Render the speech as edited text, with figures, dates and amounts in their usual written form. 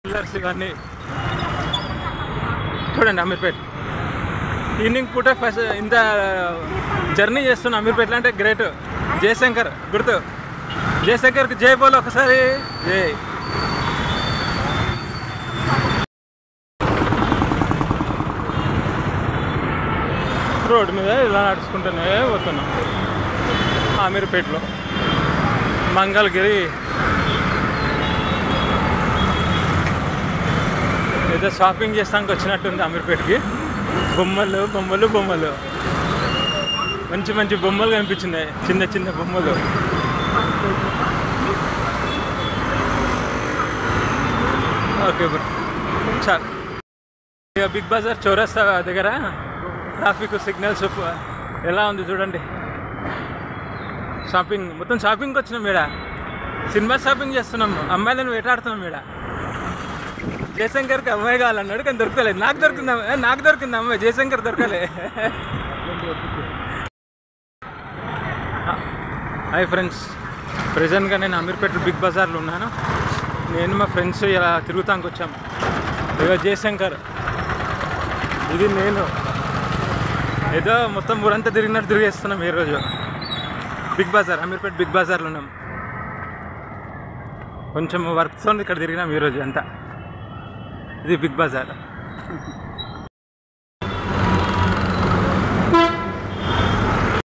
Pillars ఇవన్నీ చూడండి. Ameerpet evening పూట ఫస్ట్ ఇంత జర్నీ చేస్తున్నా అమీర్పేటలో అంటే గ్రేట్. జయశంకర్ గుర్తు, జయశంకర్కి జై బోలో ఒకసారి జై. రోడ్డు మీద ఇలా నడుచుకుంటూనే పోతున్నాం అమీర్పేటలో. మంగళగిరి ఏదో షాపింగ్ చేస్తానికి వచ్చినట్టుంది అమీర్పేటకి. బొమ్మలు బొమ్మలు బొమ్మలు, మంచి మంచి బొమ్మలు కనిపించినాయి, చిన్న చిన్న బొమ్మలు. ఓకే బ్రో చాలు. ఇక బిగ్ బజార్ చౌరస్తా దగ్గర ట్రాఫిక్ సిగ్నల్స్ ఎలా ఉంది చూడండి. షాపింగ్ మొత్తం షాపింగ్కి వచ్చినాం ఈడ. సినిమా షాపింగ్ చేస్తున్నాం, అమ్మాయిలను వేటాడుతున్నాం ఈడ. జయశంకర్కి అమ్మాయి కావాలన్నాడు కానీ దొరకలేదు. నాకు దొరికింది అమ్మాయి, జయశంకర్ దొరకలే. హాయ్ ఫ్రెండ్స్, ప్రజెంట్గా నేను అమీర్పేట బిగ్ బజార్లో ఉన్నాను. నేను మా ఫ్రెండ్స్ ఇలా తిరుగుతానికి వచ్చాము. ఇక జయశంకర్, ఇది నేను ఏదో మొత్తం ఊరంతా తిరిగినట్టు తిరిగేస్తున్నాం ఈరోజు. బిగ్ బజార్, అమీర్పేట బిగ్ బజార్లో ఉన్నాం. కొంచెం వర్క్స్ ఉంది ఇక్కడ తిరిగినాం ఈరోజు అంతా. ఇది బిగ్ బజార్.